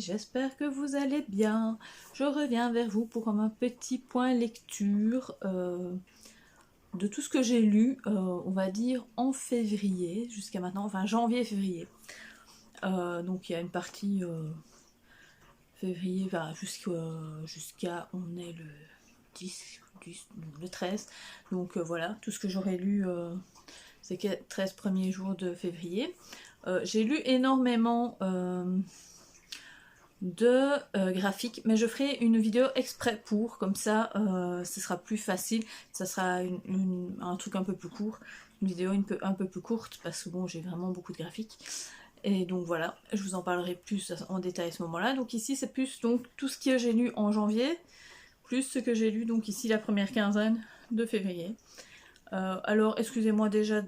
j'espère que vous allez bien. Je reviens vers vous pour un petit point lecture de tout ce que j'ai lu, on va dire en février jusqu'à maintenant, enfin janvier et février. Donc il y a une partie février, enfin, jusqu'à on est le 10, le 13. Donc voilà, tout ce que j'aurais lu ces 13 premiers jours de février. J'ai lu énormément de graphiques, mais je ferai une vidéo exprès pour, comme ça ce sera plus facile, ça sera un truc un peu plus court, une vidéo un peu plus courte, parce que bon, j'ai vraiment beaucoup de graphiques, et donc voilà, je vous en parlerai plus en détail à ce moment-là. Donc ici c'est plus donc tout ce que j'ai lu en janvier, plus ce que j'ai lu donc ici la première quinzaine de février. Alors excusez-moi déjà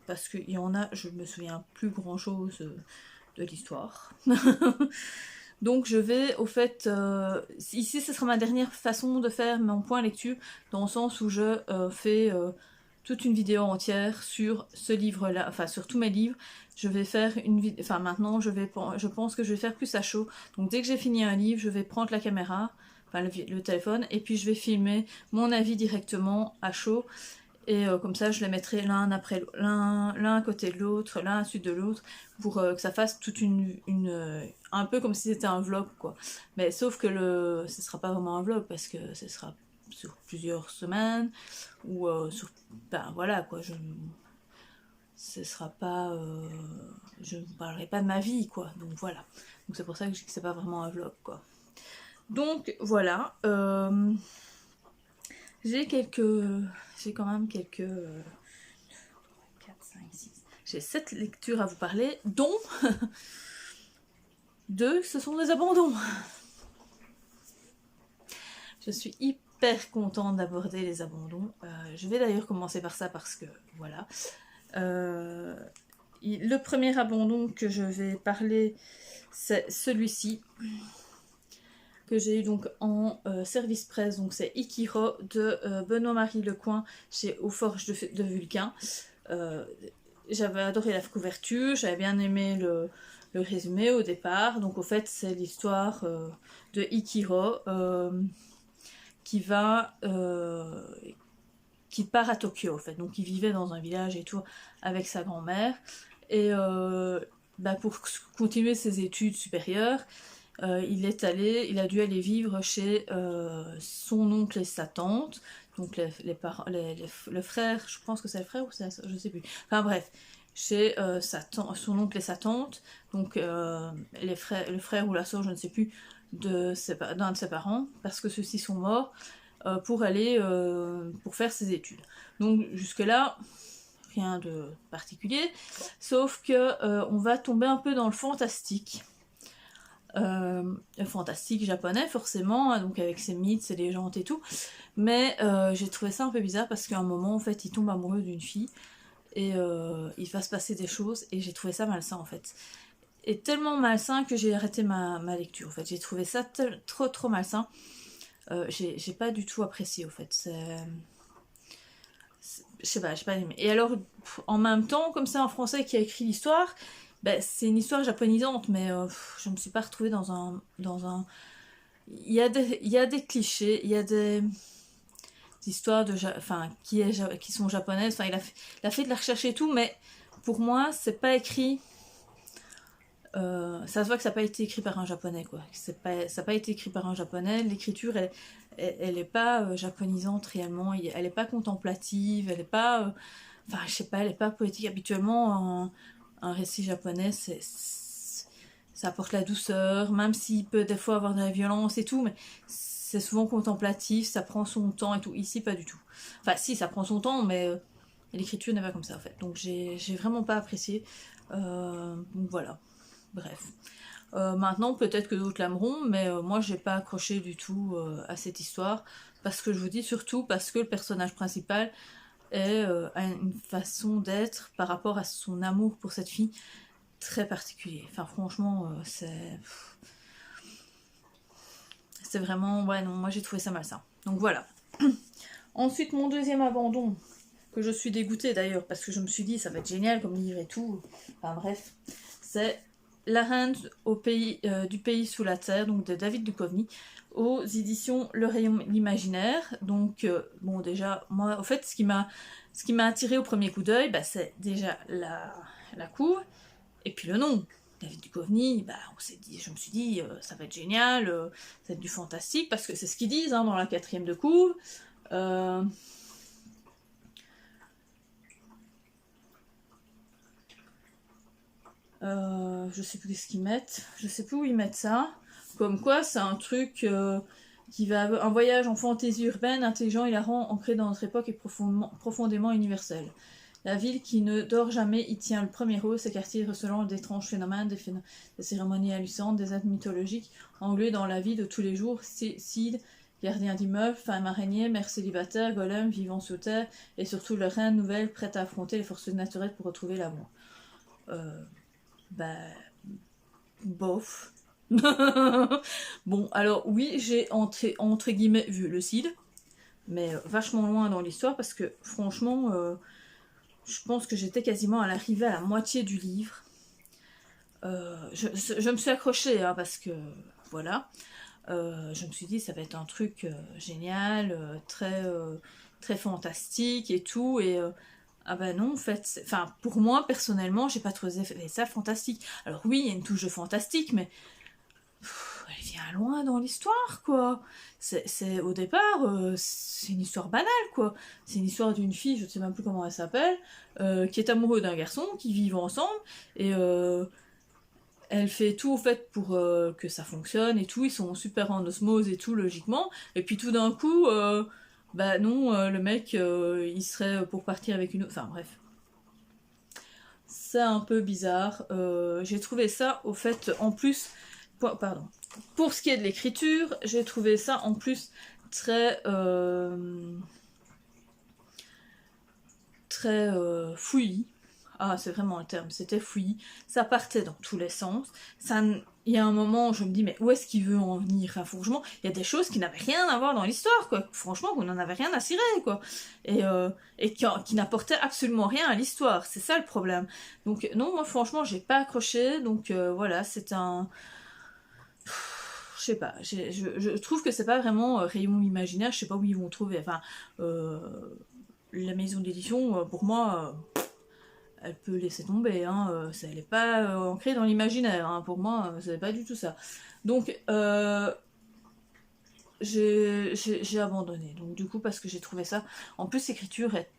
parce qu'il y en a, je me souviens plus grand chose de l'histoire. Donc je vais au fait, ici ce sera ma dernière façon de faire mon point lecture, dans le sens où je fais toute une vidéo entière sur ce livre là, enfin sur tous mes livres. Je vais faire une vidéo, enfin maintenant je pense que je vais faire plus à chaud. Donc dès que j'ai fini un livre, je vais prendre la caméra, enfin le téléphone, et puis je vais filmer mon avis directement à chaud. Et comme ça je les mettrai l'un après l'un à côté de l'autre, l'un à la suite de l'autre, pour que ça fasse toute un peu comme si c'était un vlog quoi. Mais sauf que ce sera pas vraiment un vlog, parce que ce sera sur plusieurs semaines, ou sur, ben voilà quoi, ce sera pas, je ne parlerai pas de ma vie quoi, donc voilà. Donc c'est pour ça que je dis que c'est pas vraiment un vlog quoi. Donc voilà, j'ai quand même quelques 4, 5, 6. J'ai 7 lectures à vous parler, dont 2, ce sont des abandons. Je suis hyper contente d'aborder les abandons. Je vais d'ailleurs commencer par ça parce que, voilà. Le premier abandon que je vais parler, c'est celui-ci, que j'ai eu donc en service presse. Donc c'est Ikiro de Benoît-Marie Lecoing chez Aux Forges de Vulcain. J'avais adoré la couverture, j'avais bien aimé le résumé au départ. Donc au fait c'est l'histoire de Ikiro qui part à Tokyo en fait. Donc il vivait dans un village et tout avec sa grand-mère, et pour continuer ses études supérieures, il a dû aller vivre chez son oncle et sa tante, donc le frère, je pense que c'est le frère ou c'est je sais plus, enfin bref, chez son oncle et sa tante, donc le frère ou la soeur, je ne sais plus, d'un de ses parents, parce que ceux-ci sont morts, pour faire ses études. Donc jusque là, rien de particulier, sauf que on va tomber un peu dans le fantastique. Le fantastique japonais forcément, hein, donc avec ses mythes, ses légendes et tout, mais j'ai trouvé ça un peu bizarre parce qu'à un moment en fait il tombe amoureux d'une fille et il va se passer des choses, et j'ai trouvé ça malsain en fait, et tellement malsain que j'ai arrêté ma lecture en fait. J'ai trouvé ça trop malsain, j'ai pas du tout apprécié en fait, je sais pas, j'ai pas aimé. Et alors en même temps, comme c'est un français qui a écrit l'histoire, c'est une histoire japonisante, mais je me suis pas retrouvée dans un... Il y a des clichés, il y a des histoires qui sont japonaises, enfin il a fait de la recherche et tout, mais pour moi c'est pas écrit, ça se voit que ça n'a pas été écrit par un japonais quoi. Ça n'a pas été écrit par un japonais, l'écriture elle est pas japonisante réellement, elle est pas contemplative, elle est pas... enfin je sais pas, elle est pas poétique. Habituellement un récit japonais ça apporte la douceur, même s'il peut des fois avoir de la violence et tout, mais c'est souvent contemplatif, ça prend son temps et tout. Ici pas du tout. Enfin si, ça prend son temps, mais l'écriture n'est pas comme ça en fait. Donc j'ai vraiment pas apprécié. Donc voilà, bref. Maintenant peut-être que d'autres l'aimeront, mais moi j'ai pas accroché du tout à cette histoire, parce que je vous dis surtout parce que le personnage principal a une façon d'être par rapport à son amour pour cette fille très particulier. Enfin franchement c'est vraiment, ouais non, moi j'ai trouvé ça malsain. Donc voilà. Ensuite mon deuxième abandon, que je suis dégoûtée d'ailleurs, parce que je me suis dit ça va être génial comme livre et tout, enfin bref, c'est La reine du pays sous la terre, donc de David Duchovny, aux éditions Le Rayon l'Imaginaire. Donc, bon, déjà, moi, au fait, ce qui m'a attiré au premier coup d'œil, bah, c'est déjà la couve, et puis le nom. David Duchovny, bah, je me suis dit, ça va être génial, ça va être du fantastique, parce que c'est ce qu'ils disent hein, dans la 4e de couve. Je sais plus ce qu'ils mettent, je sais plus où ils mettent ça. Comme quoi, c'est un truc qui va un voyage en fantaisie urbaine, intelligent, hilarant, ancré dans notre époque et profondément universel. La ville qui ne dort jamais y tient le premier rôle, ses quartiers recelant d'étranges phénomènes, des cérémonies hallucinantes, des êtres mythologiques, englués dans la vie de tous les jours, Cid, gardien d'immeubles, femme araignée, mère célibataire, golem, vivant sous terre, et surtout le reine nouvelle, prête à affronter les forces naturelles pour retrouver l'amour. Bah, bof. Bon, alors oui, j'ai entre guillemets vu le Cid, mais vachement loin dans l'histoire, parce que franchement, je pense que j'étais quasiment à l'arrivée à la moitié du livre. Je me suis accrochée, hein, parce que, voilà, je me suis dit, ça va être un truc génial, très fantastique et tout, et... ah bah non, en fait, enfin, pour moi, personnellement, j'ai pas trouvé ça fantastique. Alors oui, il y a une touche de fantastique, mais elle vient loin dans l'histoire, quoi. Au départ, c'est une histoire banale, quoi. C'est une histoire d'une fille, je ne sais même plus comment elle s'appelle, qui est amoureuse d'un garçon, qui vivent ensemble, et elle fait tout, au fait, pour que ça fonctionne, et tout, ils sont super en osmose et tout, logiquement, et puis tout d'un coup... bah non, le mec, il serait pour partir avec une autre... Enfin, bref. C'est un peu bizarre. J'ai trouvé ça, au fait, en plus... Pardon. Pour ce qui est de l'écriture, j'ai trouvé ça, en plus, très... très fouillis. Ah, c'est vraiment un terme, c'était fouillis. Ça partait dans tous les sens. Il y a un moment où je me dis, mais où est-ce qu'il veut en venir? Enfin, franchement, il y a des choses qui n'avaient rien à voir dans l'histoire, quoi. Franchement, vous n'en avez rien à cirer, quoi. Et qui n'apportaient absolument rien à l'histoire. C'est ça le problème. Donc, non, moi, franchement, j'ai pas accroché. Donc, voilà, c'est un... Je sais pas, je trouve que c'est pas vraiment Rayon l'imaginaire, je sais pas où ils vont trouver. Enfin, la maison d'édition, pour moi... elle peut laisser tomber, hein, elle n'est pas ancrée dans l'imaginaire, hein, pour moi, c'est pas du tout ça. Donc, j'ai abandonné, donc du coup, parce que j'ai trouvé ça, en plus, l'écriture est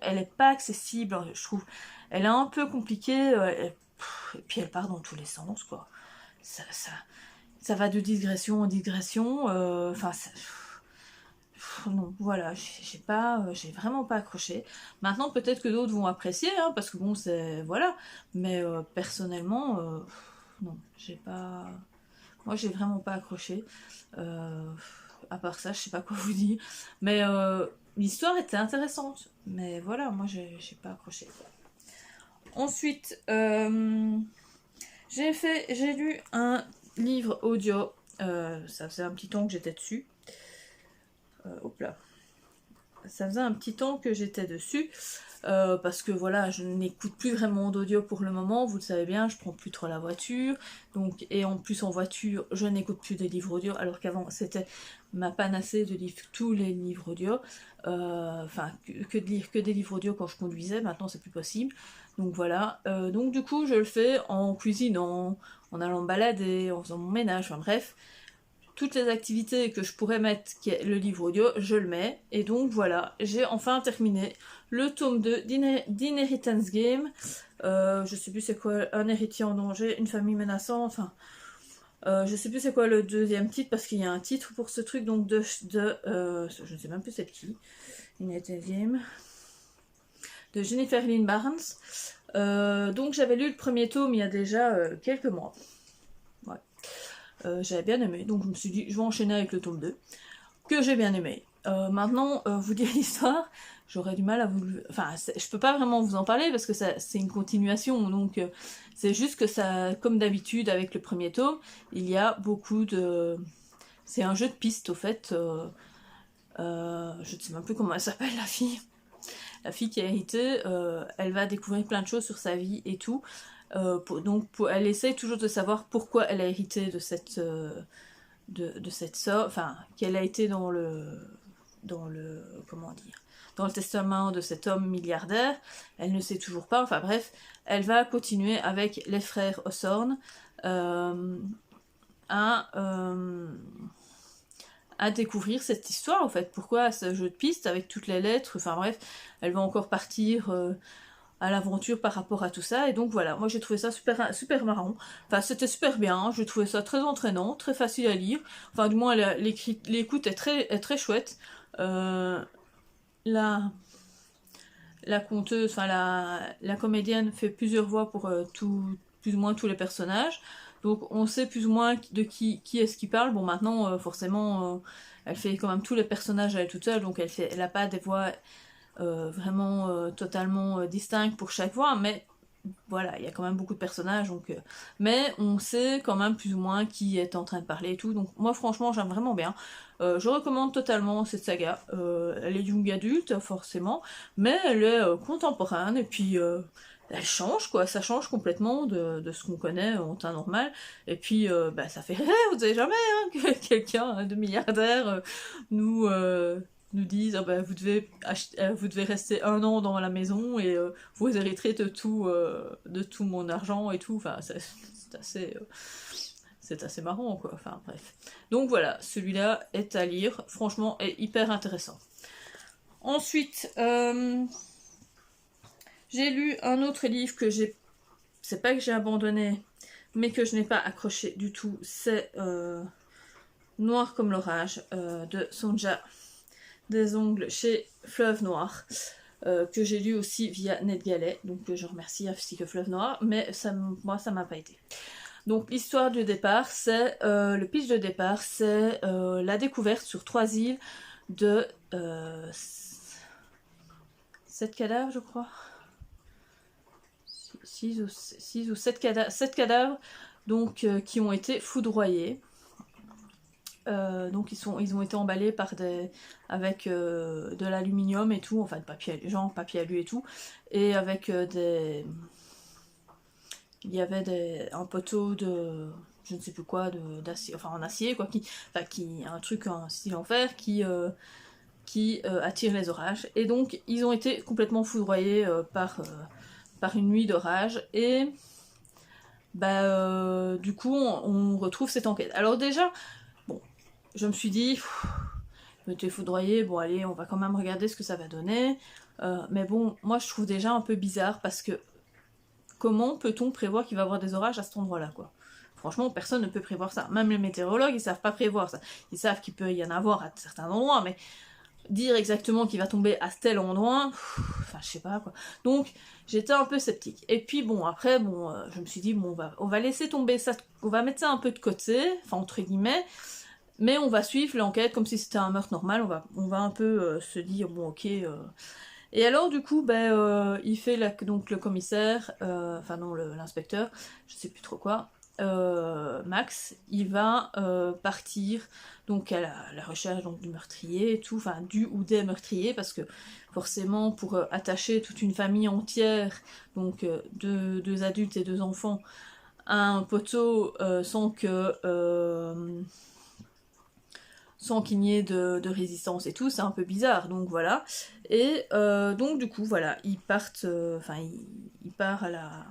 elle est pas accessible, je trouve, elle est un peu compliquée, et puis elle part dans tous les sens, quoi. Ça va de digression en digression, enfin, non, voilà, j'ai vraiment pas accroché. Maintenant, peut-être que d'autres vont apprécier, hein, parce que bon, c'est... Voilà. Mais personnellement, non, j'ai pas... Moi, j'ai vraiment pas accroché. À part ça, je sais pas quoi vous dire. Mais l'histoire était intéressante. Mais voilà, moi, j'ai pas accroché. Ensuite, j'ai lu un livre audio. Ça faisait un petit temps que j'étais dessus. Hop là. Ça faisait un petit temps que j'étais dessus, parce que voilà, je n'écoute plus vraiment d'audio pour le moment, vous le savez bien, je prends plus trop la voiture, donc, et en plus en voiture, je n'écoute plus des livres audio, alors qu'avant c'était ma panacée de lire tous les livres audio, enfin, que de lire que des livres audio quand je conduisais, maintenant c'est plus possible, donc voilà, donc du coup je le fais en cuisinant, en allant me balader, en faisant mon ménage, enfin bref, toutes les activités que je pourrais mettre, qui est le livre audio, je le mets. Et donc voilà, j'ai enfin terminé le tome 2 d'Inheritance Game. Je sais plus c'est quoi, un héritier en danger, une famille menaçante, enfin... je sais plus c'est quoi le deuxième titre, parce qu'il y a un titre pour ce truc, donc je ne sais même plus c'est qui. Inheritance Game. De Jennifer Lynn Barnes. Donc j'avais lu le premier tome il y a déjà quelques mois. J'avais bien aimé, donc je me suis dit je vais enchaîner avec le tome 2 que j'ai bien aimé. Maintenant, vous dire l'histoire, j'aurais du mal à vous... Enfin, je peux pas vraiment vous en parler parce que c'est une continuation, donc c'est juste que ça, comme d'habitude avec le premier tome, il y a beaucoup de... C'est un jeu de pistes au fait, je ne sais même plus comment elle s'appelle la fille. La fille qui a hérité, elle va découvrir plein de choses sur sa vie et tout. Elle essaye toujours de savoir pourquoi elle a hérité de cette somme, enfin, qu'elle a été dans le comment dire, dans le testament de cet homme milliardaire. Elle ne sait toujours pas, enfin bref, elle va continuer avec les frères Osborne à découvrir cette histoire, en fait, pourquoi ce jeu de piste avec toutes les lettres, enfin bref, elle va encore partir à l'aventure par rapport à tout ça, et donc voilà, moi j'ai trouvé ça super, super marrant, enfin c'était super bien, je trouvais ça très entraînant, très facile à lire, enfin du moins l'écoute est très chouette, la conteuse, enfin la comédienne fait plusieurs voix pour plus ou moins tous les personnages, donc on sait plus ou moins de qui est-ce qui parle. Bon, maintenant forcément elle fait quand même tous les personnages à elle toute seule, donc elle a pas des voix vraiment totalement distinctes pour chaque voix, mais voilà, il y a quand même beaucoup de personnages, donc mais on sait quand même plus ou moins qui est en train de parler et tout, donc moi franchement j'aime vraiment bien. Je recommande totalement cette saga. Elle est young adulte forcément, mais elle est contemporaine, et puis elle change quoi, ça change complètement de ce qu'on connaît en temps normal, et puis bah, ça fait rire, vous savez jamais que quelqu'un de milliardaire nous disent oh ben, vous devez rester 1 an dans la maison et vous hériterez de tout mon argent et tout. Enfin, c'est assez marrant quoi. Enfin bref. Donc voilà, celui-là est à lire. Franchement, est hyper intéressant. Ensuite, j'ai lu un autre livre que c'est pas que j'ai abandonné, mais que je n'ai pas accroché du tout. C'est Noir comme l'orage de Sonja des ongles chez Fleuve Noir, que j'ai lu aussi via NetGalley, donc je remercie ainsi que Fleuve Noir, mais moi ça m'a pas été. Donc l'histoire du départ, c'est le pitch de départ, c'est la découverte sur 3 îles de 7 cadavres, je crois. 6 ou 7 cadavres donc, qui ont été foudroyés. Donc ils ont été emballés avec de l'aluminium et tout, enfin papier alu et tout, et avec il y avait un poteau de je ne sais plus quoi, d'acier, enfin en acier quoi, un truc en style en fer qui attire les orages, et donc ils ont été complètement foudroyés par une nuit d'orage, et bah, du coup on retrouve cette enquête. Alors déjà, je me suis dit, je m'étais foudroyée, bon allez, on va quand même regarder ce que ça va donner. Mais bon, moi je trouve déjà un peu bizarre, parce que comment peut-on prévoir qu'il va y avoir des orages à cet endroit-là, quoi? Franchement, personne ne peut prévoir ça. Même les météorologues, ils savent pas prévoir ça. Ils savent qu'il peut y en avoir à certains endroits, mais dire exactement qu'il va tomber à tel endroit, enfin je sais pas quoi. Donc j'étais un peu sceptique. Et puis bon, après, je me suis dit, bon, on va laisser tomber ça, on va mettre ça un peu de côté, enfin entre guillemets, mais on va suivre l'enquête comme si c'était un meurtre normal, on va un peu se dire, bon ok. Et alors du coup, il fait donc le commissaire, enfin non, l'inspecteur, je sais plus trop quoi, Max, il va partir donc à la recherche donc, du meurtrier et tout, enfin du ou des meurtriers, parce que forcément pour attacher toute une famille entière, donc 2 adultes et 2 enfants, à un poteau sans qu'il n'y ait de résistance et tout, c'est un peu bizarre, donc voilà. Et donc du coup, voilà, il part à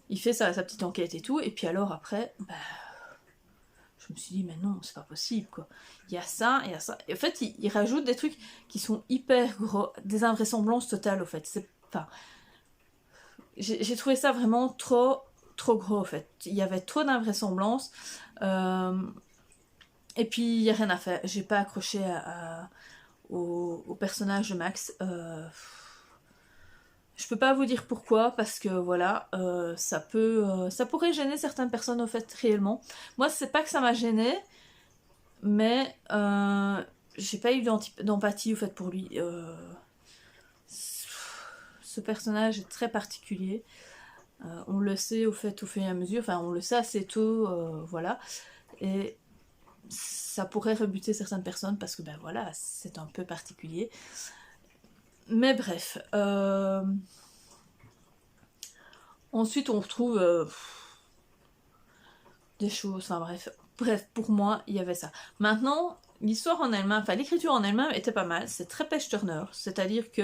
il fait sa petite enquête et tout, et puis alors après, je me suis dit, mais non, c'est pas possible, quoi. Il y a ça, et en fait, il rajoute des trucs qui sont hyper gros, des invraisemblances totales, au fait. J'ai trouvé ça vraiment trop gros, en fait. Il y avait trop d'invraisemblances. Et puis, il n'y a rien à faire. J'ai pas accroché au personnage de Max. Je peux pas vous dire pourquoi, parce que voilà, ça pourrait gêner certaines personnes, au fait, réellement. Moi, c'est pas que ça m'a gêné, mais j'ai pas eu d'empathie, au fait, pour lui. Ce personnage est très particulier. On le sait, au fait, au fur et à mesure. Enfin, on le sait assez tôt, voilà. Et ça pourrait rebuter certaines personnes parce que ben voilà, c'est un peu particulier. Mais bref. Ensuite, on retrouve des choses, enfin bref, pour moi, il y avait ça. Maintenant, l'histoire en elle-même, enfin l'écriture en elle-même était pas mal, c'est très page-turner, c'est-à-dire que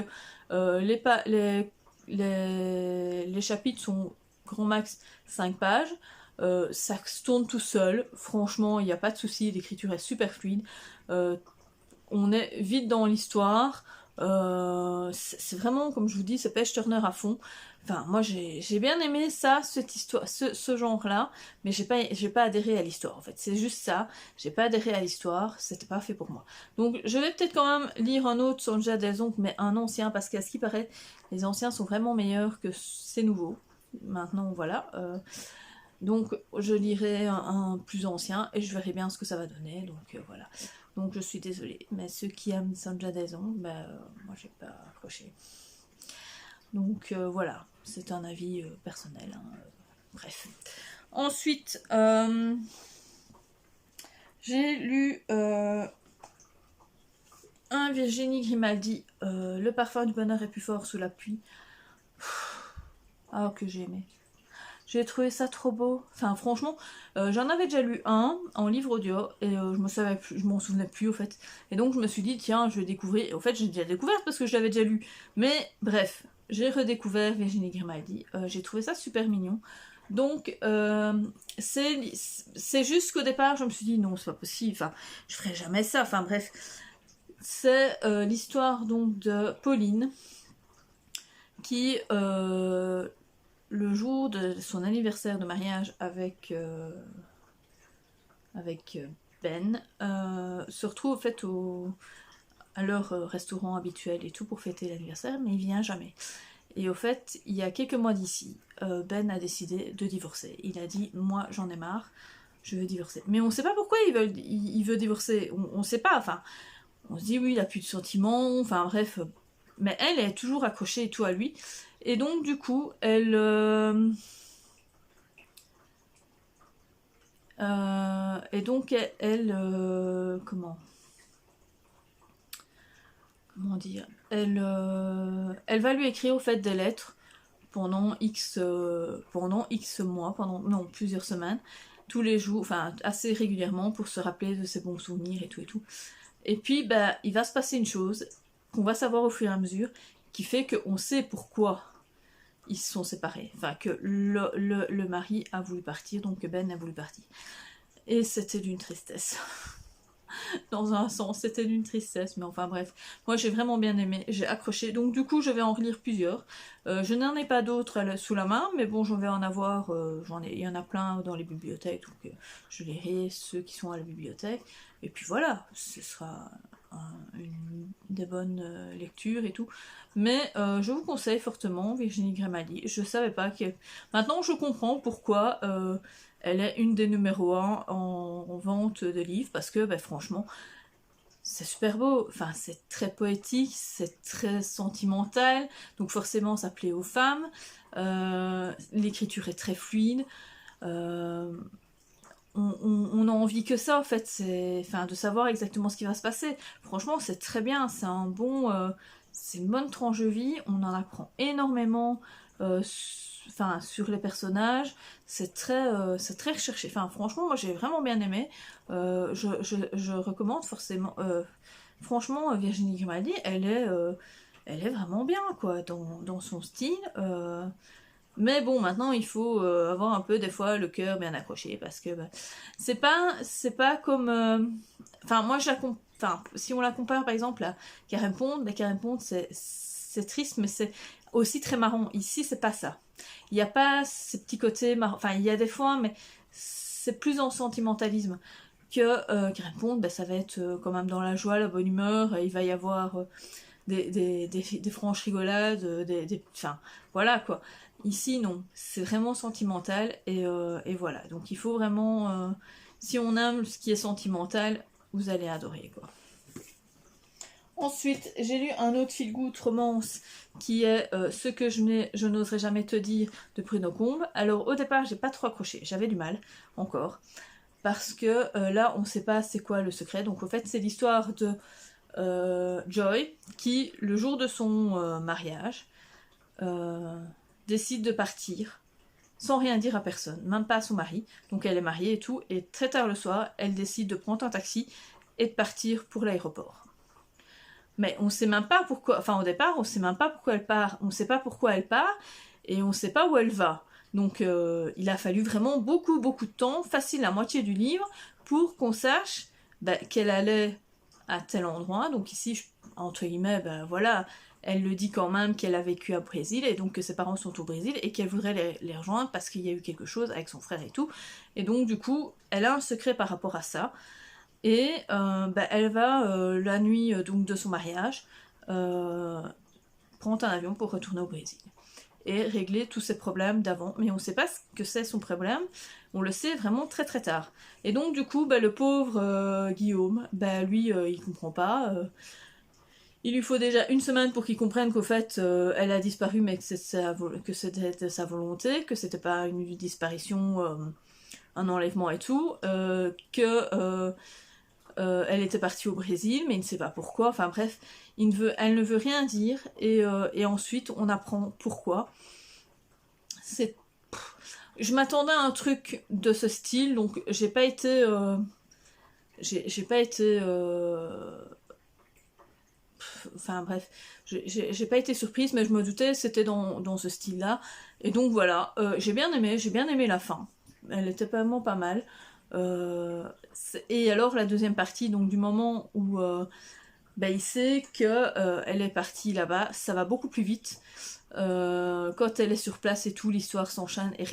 les chapitres sont grand max 5 pages, ça se tourne tout seul, franchement, il n'y a pas de souci, l'écriture est super fluide, on est vite dans l'histoire, c'est vraiment, comme je vous dis, c'est page-turner à fond. Enfin, moi j'ai bien aimé ça, cette histoire, ce genre-là, mais j'ai pas adhéré à l'histoire en fait. C'est juste ça, j'ai pas adhéré à l'histoire, c'était pas fait pour moi. Donc je vais peut-être quand même lire un autre Sonja des Ombres, mais un ancien, parce qu'à ce qui paraît, les anciens sont vraiment meilleurs que ces nouveaux. Maintenant, voilà. Donc je lirai un plus ancien et je verrai bien ce que ça va donner. Donc voilà. Donc je suis désolée, mais ceux qui aiment Sonja des Ombres, moi j'ai pas accroché. Donc voilà, c'est un avis personnel. Hein. Bref. Ensuite, j'ai lu un Virginie Grimaldi, Le parfum du bonheur est plus fort sous la pluie. Ah, que j'ai aimé. J'ai trouvé ça trop beau. Enfin, franchement, j'en avais déjà lu un en livre audio et je m'en souvenais plus au fait. Et donc je me suis dit, tiens, je vais découvrir. Et au fait, j'ai déjà découvert parce que je l'avais déjà lu. Mais bref, j'ai redécouvert Virginie Grimaldi. J'ai trouvé ça super mignon. Donc, c'est juste qu'au départ, je me suis dit, non, c'est pas possible. Enfin, je ferai jamais ça. Enfin, bref. C'est l'histoire donc de Pauline qui le jour de son anniversaire de mariage avec Ben, se retrouve en fait à leur restaurant habituel et tout pour fêter l'anniversaire, mais il vient jamais. Et au fait, il y a quelques mois d'ici, Ben a décidé de divorcer. Il a dit, moi j'en ai marre, je veux divorcer. Mais on ne sait pas pourquoi il veut divorcer, on ne sait pas, enfin, on se dit oui, il a plus de sentiments, enfin bref. Mais elle est toujours accrochée et tout à lui. Et donc du coup, elle... et donc comment dire, elle va lui écrire au fait des lettres pendant X mois, non, plusieurs semaines, tous les jours, enfin assez régulièrement pour se rappeler de ses bons souvenirs et tout et tout. Et puis il va se passer une chose qu'on va savoir au fur et à mesure, qui fait qu'on sait pourquoi ils se sont séparés, enfin que le mari a voulu partir, donc que Ben a voulu partir. Et c'était d'une tristesse. Dans un sens, c'était d'une tristesse, mais enfin bref. Moi j'ai vraiment bien aimé, j'ai accroché, donc du coup je vais en relire plusieurs. Je n'en ai pas d'autres sous la main, mais bon, j'en vais en avoir, il y en a plein dans les bibliothèques, donc je lirai ceux qui sont à la bibliothèque. Et puis voilà, ce sera une des bonnes lectures et tout. Mais je vous conseille fortement Virginie Grimaldi. Je savais pas que... Maintenant je comprends pourquoi... elle est une des numéros 1 en vente de livres parce que franchement c'est super beau, enfin c'est très poétique, c'est très sentimental, donc forcément ça plaît aux femmes, l'écriture est très fluide, on a envie que ça en fait, de savoir exactement ce qui va se passer. Franchement c'est très bien, c'est une bonne tranche de vie, on en apprend énormément sur les personnages, c'est très recherché. Enfin, franchement, moi j'ai vraiment bien aimé. Je recommande forcément. Franchement, Virginie Grimaldi, elle est vraiment bien, quoi, dans son style. Mais bon, maintenant il faut avoir un peu des fois le cœur bien accroché parce que c'est pas comme. Enfin, moi si on la compare par exemple à Karen Pond, Karen Pond c'est triste, mais c'est aussi très marrant. Ici, c'est pas ça. Il n'y a pas ces petits côtés marrants. Enfin, il y a des fois, mais c'est plus en sentimentalisme que Karen Pond, ça va être quand même dans la joie, la bonne humeur. Il va y avoir des franches rigolades, enfin, voilà quoi. Ici, non. C'est vraiment sentimental et voilà. Donc, il faut vraiment... si on aime ce qui est sentimental, vous allez adorer quoi. Ensuite, j'ai lu un autre feel-good romance qui est Ce que je n'oserais jamais te dire de Bruno Combe. Alors au départ, j'ai pas trop accroché, j'avais du mal encore parce que là, on ne sait pas c'est quoi le secret. Donc au fait, c'est l'histoire de Joy qui, le jour de son mariage, décide de partir sans rien dire à personne, même pas à son mari. Donc elle est mariée et tout, et très tard le soir, elle décide de prendre un taxi et de partir pour l'aéroport. Mais on sait même pas pourquoi, enfin au départ, on sait même pas pourquoi elle part, on sait pas pourquoi elle part, et on sait pas où elle va. Donc il a fallu vraiment beaucoup de temps, facile la moitié du livre, pour qu'on sache qu'elle allait à tel endroit. Donc ici, entre guillemets, voilà, elle le dit quand même qu'elle a vécu au Brésil, et donc que ses parents sont au Brésil, et qu'elle voudrait les rejoindre parce qu'il y a eu quelque chose avec son frère et tout. Et donc du coup, elle a un secret par rapport à ça. Et elle va, la nuit donc de son mariage, prendre un avion pour retourner au Brésil et régler tous ses problèmes d'avant. Mais on ne sait pas ce que c'est son problème, on le sait vraiment très tard. Et donc du coup, le pauvre Guillaume, lui, il comprend pas. Il lui faut déjà une semaine pour qu'il comprenne qu'au fait, elle a disparu, mais que c'était de sa volonté, que c'était pas une disparition, un enlèvement et tout, elle était partie au Brésil, mais il ne sait pas pourquoi. Enfin bref, elle ne veut rien dire, et ensuite on apprend pourquoi. Je m'attendais à un truc de ce style, donc j'ai pas été, enfin bref, j'ai pas été surprise, mais je me doutais c'était dans ce style-là. Et donc voilà, j'ai bien aimé la fin. Elle était vraiment pas mal. Et alors la deuxième partie, donc du moment où il sait que elle est partie là-bas, ça va beaucoup plus vite. Quand elle est sur place et tout, l'histoire s'enchaîne et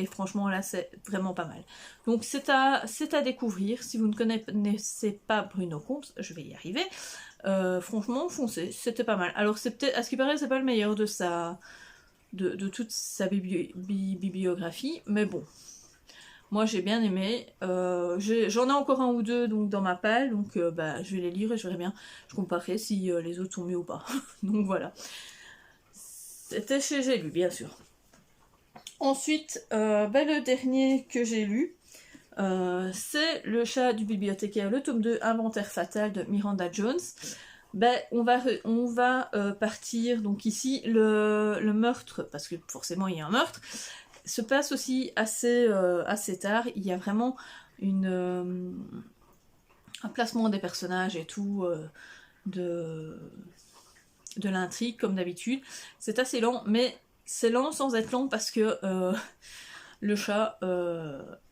franchement là c'est vraiment pas mal. Donc c'est à découvrir. Si vous ne connaissez pas Bruno Comte, je vais y arriver. Franchement, foncez, c'était pas mal. Alors c'est peut-être, à ce qui paraît, c'est pas le meilleur de toute sa bibliographie, mais bon. Moi j'ai bien aimé, j'en ai encore un ou deux donc dans ma palle, donc je vais les lire et je verrai bien, je comparerai si les autres sont mieux ou pas. Donc voilà. C'était chez J'ai lu, bien sûr. Ensuite, le dernier que j'ai lu, c'est Le chat du bibliothécaire, le tome 2, Inventaire fatal de Miranda Jones. On va partir, donc ici, le meurtre, parce que forcément il y a un meurtre, se passe aussi assez tard. Il y a vraiment un placement des personnages et tout, de l'intrigue comme d'habitude. C'est assez lent, mais c'est lent sans être lent parce que le chat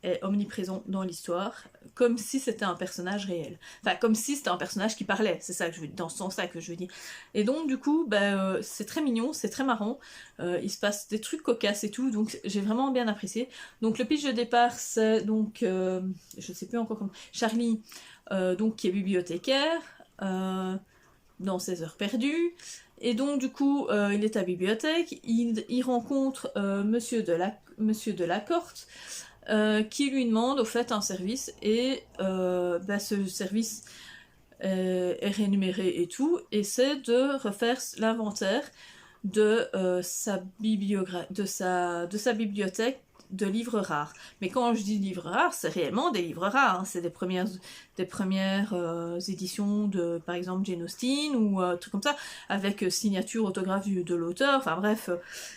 est omniprésent dans l'histoire, comme si c'était un personnage réel. Enfin, comme si c'était un personnage qui parlait, c'est ça que je veux, dans ce sens-là que je veux dire. Et donc, du coup, c'est très mignon, c'est très marrant, il se passe des trucs cocasses et tout, donc j'ai vraiment bien apprécié. Donc, le pitch de départ, c'est donc, je sais plus encore comment, Charlie, donc, qui est bibliothécaire, dans ses heures perdues, et donc du coup il est à la bibliothèque, il rencontre monsieur de Lacorte, qui lui demande au fait un service, et ce service est rémunéré et tout, et c'est de refaire l'inventaire de sa bibliothèque de livres rares. Mais quand je dis livres rares, c'est réellement des livres rares, hein. C'est des premières éditions de, par exemple, Jane Austen, ou trucs comme ça, avec signature, autographe de l'auteur, enfin bref,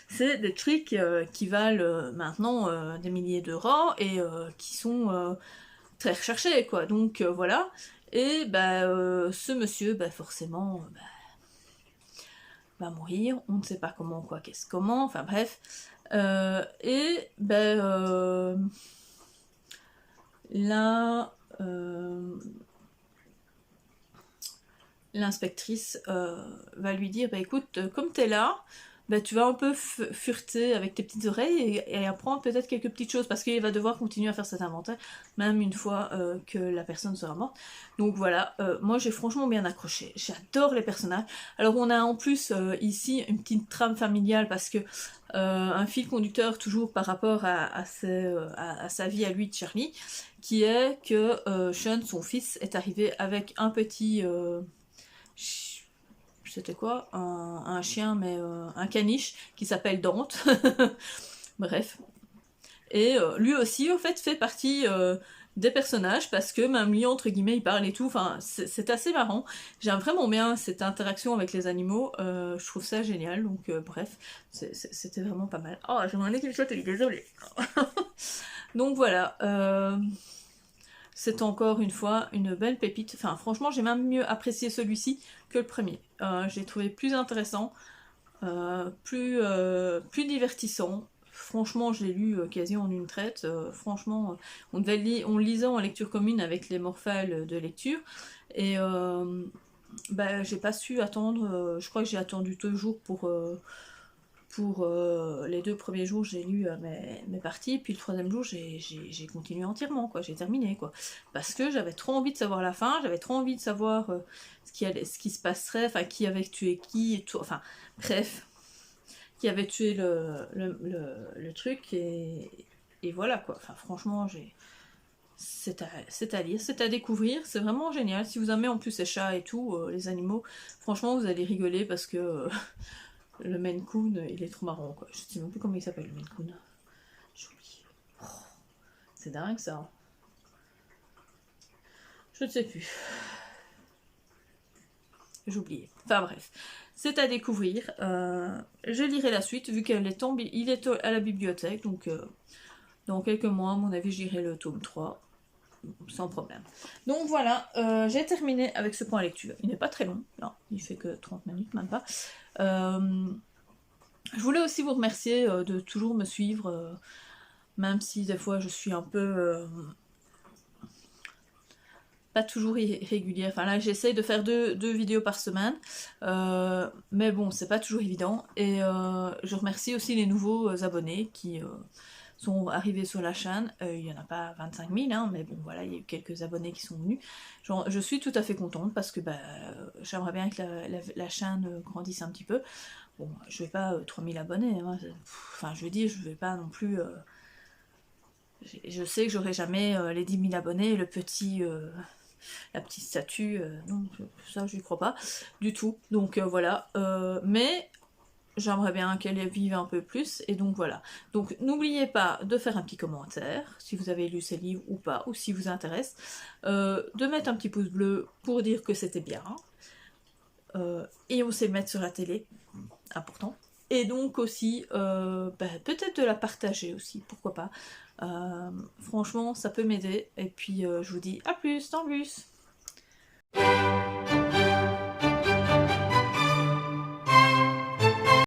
c'est des trucs qui valent maintenant des milliers d'euros, et qui sont très recherchés, quoi. Donc voilà, et ce monsieur, forcément, va mourir, on ne sait pas comment, quoi, qu'est-ce, comment, enfin bref. L'inspectrice va lui dire, écoute, comme t'es là, tu vas un peu fureter avec tes petites oreilles et apprendre peut-être quelques petites choses, parce qu'il va devoir continuer à faire cet inventaire, même une fois que la personne sera morte. Donc voilà, moi j'ai franchement bien accroché, j'adore les personnages. Alors on a en plus ici une petite trame familiale, parce que un fil conducteur toujours par rapport à sa vie à lui de Charlie, qui est que Sean, son fils, est arrivé avec un petit... c'était quoi, un chien, mais un caniche qui s'appelle Dante. Bref. Et lui aussi, en fait, fait partie des personnages, parce que même lui, entre guillemets, il parle et tout, enfin, c'est assez marrant. J'aime vraiment bien cette interaction avec les animaux, je trouve ça génial, donc bref, c'était vraiment pas mal. Oh, j'ai mon nez qui me saute, désolée. Donc voilà, c'est encore une fois une belle pépite. Enfin, franchement, j'ai même mieux apprécié celui-ci que le premier. J'ai trouvé plus intéressant, plus divertissant. Franchement, je l'ai lu quasi en une traite. Franchement, on le lisait en lecture commune avec les morphales de lecture. Et bah, j'ai pas su attendre. Je crois que j'ai attendu 2 jours pour les 2 premiers jours, j'ai lu mes parties, puis le 3e jour, j'ai continué entièrement, quoi, j'ai terminé, quoi. Parce que j'avais trop envie de savoir la fin, j'avais trop envie de savoir ce qui se passerait, enfin, qui avait tué qui, et tout, enfin, bref, qui avait tué le truc, et voilà, quoi. Enfin, franchement, c'est à lire, c'est à découvrir, c'est vraiment génial. Si vous aimez en plus les chats et tout, les animaux, franchement, vous allez rigoler parce que... le Maine Coon, il est trop marrant, quoi. Je sais même plus comment il s'appelle, le Maine Coon. J'oublie. Oh, c'est dingue, ça. Je ne sais plus. J'ai oublié. Enfin bref, c'est à découvrir. Je lirai la suite, vu qu'il est à la bibliothèque, donc dans quelques mois, à mon avis, j'irai le tome 3. Sans problème. Donc voilà, j'ai terminé avec ce point lecture. Il n'est pas très long, non, il fait que 30 minutes, même pas. Je voulais aussi vous remercier de toujours me suivre, même si des fois je suis un peu... pas toujours régulière. Enfin là, j'essaye de faire deux vidéos par semaine, mais bon, c'est pas toujours évident. Et je remercie aussi les nouveaux abonnés qui sont arrivés sur la chaîne. Il y en a pas 25 000, hein, mais bon, voilà, il y a eu quelques abonnés qui sont venus. Genre, je suis tout à fait contente parce que bah, j'aimerais bien que la chaîne grandisse un petit peu. Bon, je vais pas 3000 abonnés, hein. Enfin, je veux dire, je vais pas non plus... je sais que j'aurai jamais les 10 000 abonnés, la petite statue, non, ça je n'y crois pas du tout. Donc voilà, mais j'aimerais bien qu'elle vive un peu plus, et donc voilà. Donc n'oubliez pas de faire un petit commentaire, si vous avez lu ces livres ou pas, ou si vous intéresse, de mettre un petit pouce bleu pour dire que c'était bien, et on sait le mettre sur la télé, important. Et donc aussi, peut-être de la partager aussi, pourquoi pas. Franchement, ça peut m'aider. Et puis, je vous dis à plus, dans le bus.